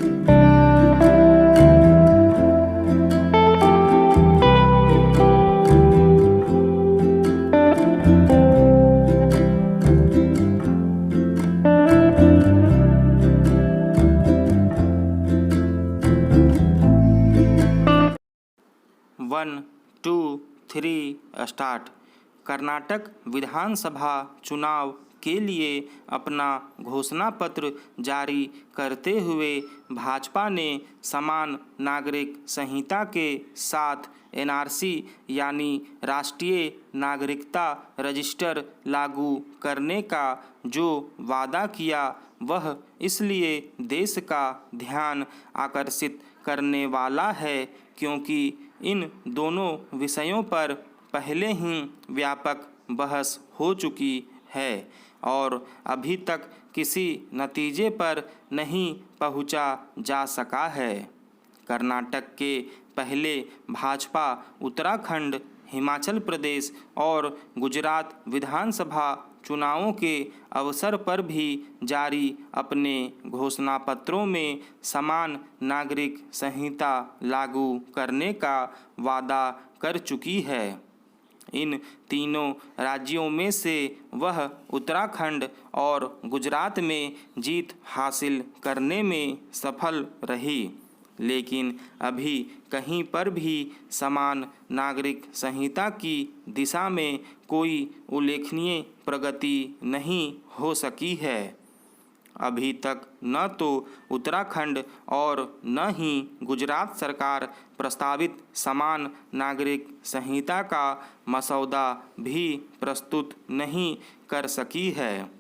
One two three start. Karnataka विधानसभा चुनाव के लिए अपना घोषणा पत्र जारी करते हुए भाजपा ने समान नागरिक संहिता के साथ एनआरसी यानी राष्ट्रीय नागरिकता रजिस्टर लागू करने का जो वादा किया वह इसलिए देश का ध्यान आकर्षित करने वाला है क्योंकि इन दोनों विषयों पर पहले ही व्यापक बहस हो चुकी है और अभी तक किसी नतीजे पर नहीं पहुंचा जा सका है। कर्नाटक के पहले भाजपा उत्तराखंड, हिमाचल प्रदेश और गुजरात विधानसभा चुनावों के अवसर पर भी जारी अपने घोषणा पत्रों में समान नागरिक संहिता लागू करने का वादा कर चुकी है। इन तीनों राज्यों में से वह उत्तराखंड और गुजरात में जीत हासिल करने में सफल रही, लेकिन अभी कहीं पर भी समान नागरिक संहिता की दिशा में कोई उल्लेखनीय प्रगति नहीं हो सकी है। अभी तक न तो उत्तराखंड और न ही गुजरात सरकार प्रस्तावित समान नागरिक संहिता का मसौदा भी प्रस्तुत नहीं कर सकी है।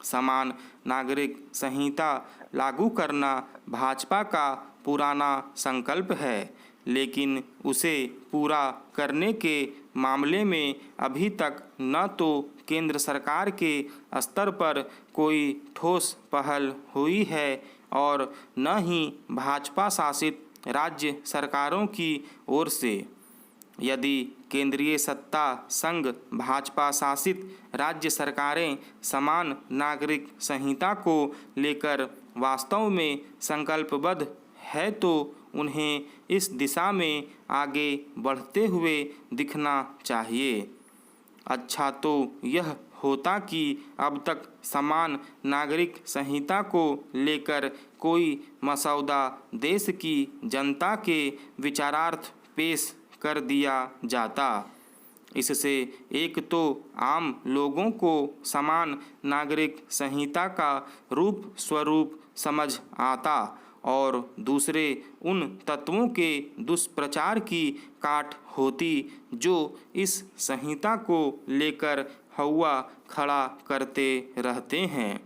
समान नागरिक संहिता लागू करना भाजपा का पुराना संकल्प है, लेकिन उसे पूरा करने के मामले में अभी तक न तो केंद्र सरकार के स्तर पर कोई ठोस पहल हुई है और न ही भाजपा शासित राज्य सरकारों की ओर से। यदि केंद्रीय सत्ता संघ भाजपा शासित राज्य सरकारें समान नागरिक संहिता को लेकर वास्तव में संकल्पबद्ध है तो उन्हें इस दिशा में आगे बढ़ते हुए दिखना चाहिए। अच्छा तो यह होता कि अब तक समान नागरिक संहिता को लेकर कोई मसौदा देश की जनता के विचारार्थ पेश कर दिया जाता। इससे एक तो आम लोगों को समान नागरिक संहिता का रूप स्वरूप समझ आता और दूसरे उन तत्वों के दुष्प्रचार की काट होती जो इस संहिता को लेकर हौवा खड़ा करते रहते हैं।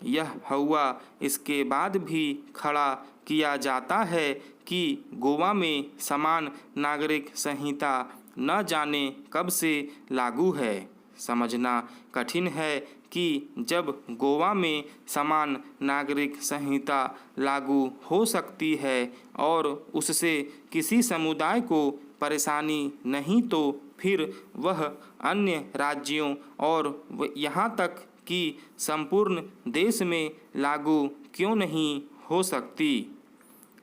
यह हौवा इसके बाद भी खड़ा किया जाता है कि गोवा में समान नागरिक संहिता न जाने कब से लागू है। समझना कठिन है कि जब गोवा में समान नागरिक संहिता लागू हो सकती है और उससे किसी समुदाय को परेशानी नहीं तो फिर वह अन्य राज्यों और यहाँ तक कि संपूर्ण देश में लागू क्यों नहीं हो सकती।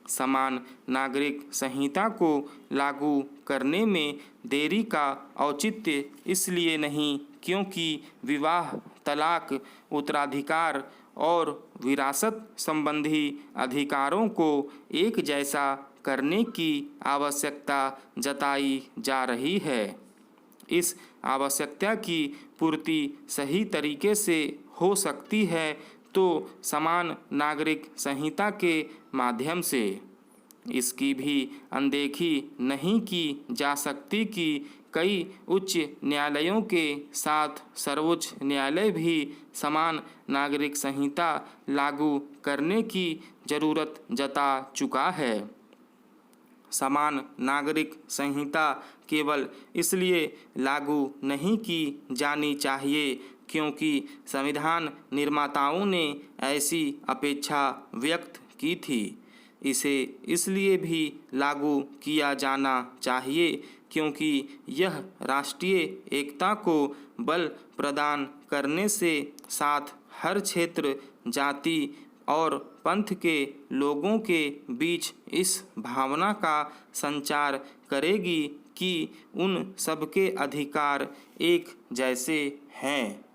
समान नागरिक संहिता को लागू करने में देरी का औचित्य इसलिए नहीं क्योंकि विवाह, तलाक, उत्तराधिकार और विरासत संबंधी अधिकारों को एक जैसा करने की आवश्यकता जताई जा रही है। इस आवश्यकता की पूर्ति सही तरीके से हो सकती है तो समान नागरिक संहिता के माध्यम से। इसकी भी अनदेखी नहीं की जा सकती कि कई उच्च न्यायालयों के साथ सर्वोच्च न्यायालय भी समान नागरिक संहिता लागू करने की जरूरत जता चुका है। समान नागरिक संहिता केवल इसलिए लागू नहीं की जानी चाहिए क्योंकि संविधान निर्माताओं ने ऐसी अपेक्षा व्यक्त की थी। इसे इसलिए भी लागू किया जाना चाहिए क्योंकि यह राष्ट्रीय एकता को बल प्रदान करने से साथ हर क्षेत्र, जाति और पंथ के लोगों के बीच इस भावना का संचार करेगी कि उन सबके अधिकार एक जैसे हैं।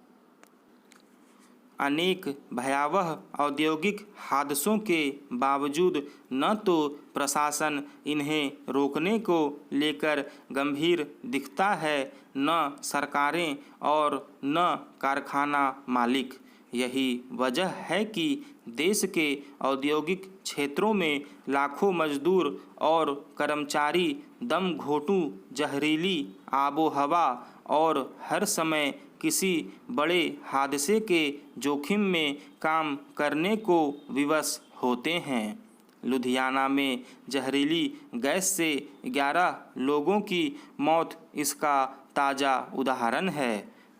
अनेक भयावह औद्योगिक हादसों के बावजूद न तो प्रशासन इन्हें रोकने को लेकर गंभीर दिखता है, न सरकारें और न कारखाना मालिक। यही वजह है कि देश के औद्योगिक क्षेत्रों में लाखों मजदूर और कर्मचारी दम घोंटू, जहरीली आबोहवा और हर समय किसी बड़े हादसे के जोखिम में काम करने को विवश होते हैं। लुधियाना में जहरीली गैस से 11 लोगों की मौत इसका ताज़ा उदाहरण है।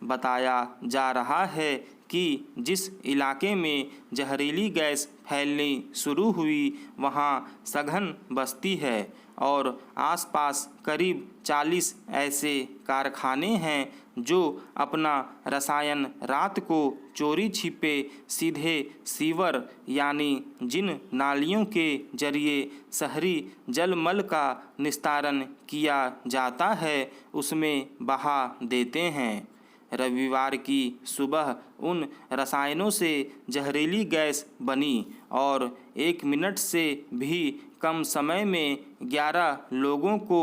बताया जा रहा है कि जिस इलाके में जहरीली गैस फैलनी शुरू हुई वहां सघन बस्ती है और आसपास करीब 40 ऐसे कारखाने हैं जो अपना रसायन रात को चोरी छिपे सीधे सीवर यानी जिन नालियों के जरिए शहरी जलमल का निस्तारण किया जाता है उसमें बहा देते हैं। रविवार की सुबह उन रसायनों से जहरीली गैस बनी और 1 मिनट से भी कम समय में 11 लोगों को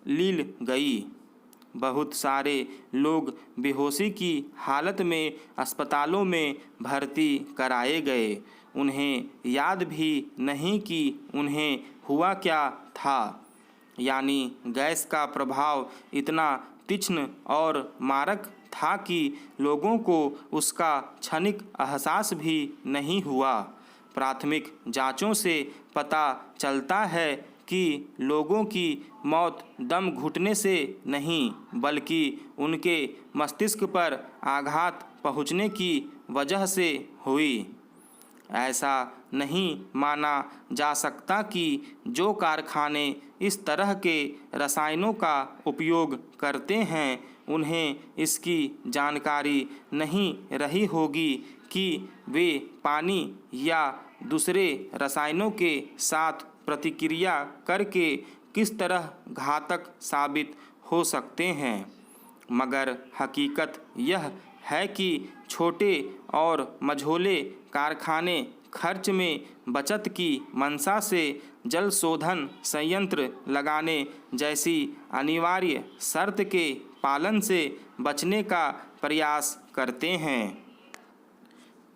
लील गई। बहुत सारे लोग बेहोशी की हालत में अस्पतालों में भर्ती कराए गए। उन्हें याद भी नहीं कि उन्हें हुआ क्या था। यानी गैस का प्रभाव इतना तीक्ष्ण और मारक था कि लोगों को उसका क्षणिक एहसास भी नहीं हुआ। प्राथमिक जांचों से पता चलता है कि लोगों की मौत दम घुटने से नहीं बल्कि उनके मस्तिष्क पर आघात पहुंचने की वजह से हुई। ऐसा नहीं माना जा सकता कि जो कारखाने इस तरह के रसायनों का उपयोग करते हैं उन्हें इसकी जानकारी नहीं रही होगी कि वे पानी या दूसरे रसायनों के साथ प्रतिक्रिया करके किस तरह घातक साबित हो सकते हैं। मगर हकीकत यह है कि छोटे और मझोले कारखाने खर्च में बचत की मंशा से जल शोधन संयंत्र लगाने जैसी अनिवार्य शर्त के पालन से बचने का प्रयास करते हैं।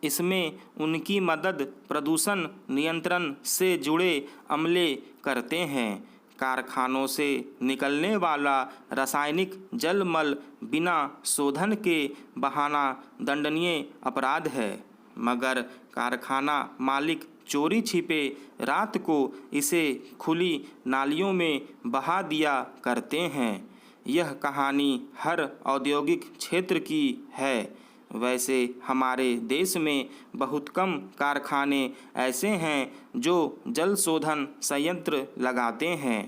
इसमें उनकी मदद प्रदूषण नियंत्रण से जुड़े अमले करते हैं। कारखानों से निकलने वाला रासायनिक जलमल बिना शोधन के बहाना दंडनीय अपराध है, मगर कारखाना मालिक चोरी छिपे रात को इसे खुली नालियों में बहा दिया करते हैं। यह कहानी हर औद्योगिक क्षेत्र की है। वैसे हमारे देश में बहुत कम कारखाने ऐसे हैं जो जल शोधन संयंत्र लगाते हैं।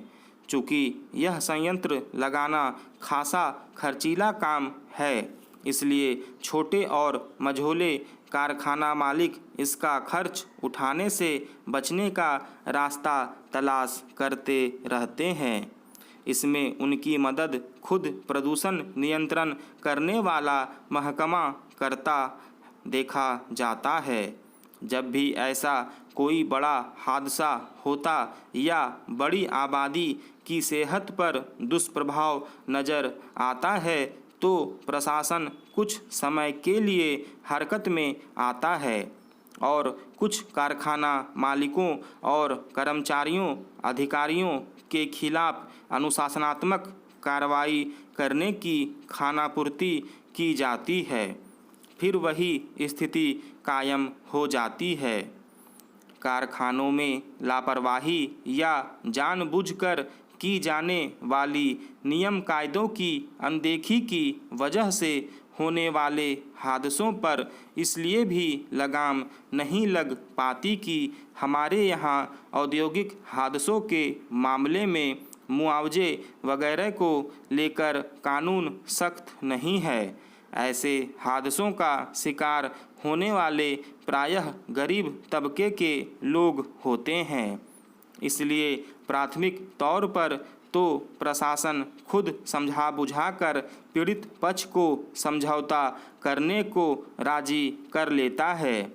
चूँकि यह संयंत्र लगाना खासा खर्चीला काम है, इसलिए छोटे और मझोले कारखाना मालिक इसका खर्च उठाने से बचने का रास्ता तलाश करते रहते हैं। इसमें उनकी मदद खुद प्रदूषण नियंत्रण करने वाला महकमा करता देखा जाता है। जब भी ऐसा कोई बड़ा हादसा होता या बड़ी आबादी की सेहत पर दुष्प्रभाव नज़र आता है तो प्रशासन कुछ समय के लिए हरकत में आता है और कुछ कारखाना मालिकों और कर्मचारियों अधिकारियों के खिलाफ अनुशासनात्मक कार्रवाई करने की खानापूर्ति की जाती है। फिर वही स्थिति कायम हो जाती है। कारखानों में लापरवाही या जानबूझकर की जाने वाली नियम कायदों की अनदेखी की वजह से होने वाले हादसों पर इसलिए भी लगाम नहीं लग पाती कि हमारे यहाँ औद्योगिक हादसों के मामले में मुआवजे वगैरह को लेकर कानून सख्त नहीं है। ऐसे हादसों का शिकार होने वाले प्रायः गरीब तबके के लोग होते हैं। इसलिए प्राथमिक तौर पर तो प्रशासन खुद समझा बुझाकर पीड़ित पक्ष को समझौता करने को राजी कर लेता है।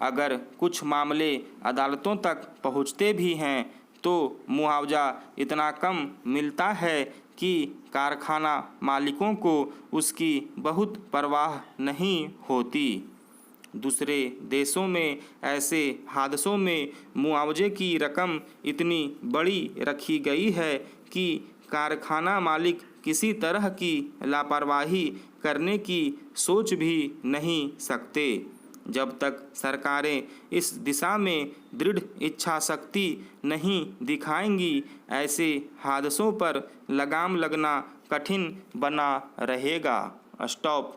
अगर कुछ मामले अदालतों तक पहुँचते भी हैं तो मुआवजा इतना कम मिलता है कि कारखाना मालिकों को उसकी बहुत परवाह नहीं होती। दूसरे देशों में ऐसे हादसों में मुआवजे की रकम इतनी बड़ी रखी गई है कि कारखाना मालिक किसी तरह की लापरवाही करने की सोच भी नहीं सकते। जब तक सरकारें इस दिशा में दृढ़ इच्छा शक्ति नहीं दिखाएंगी, ऐसे हादसों पर लगाम लगना कठिन बना रहेगा। स्टॉप।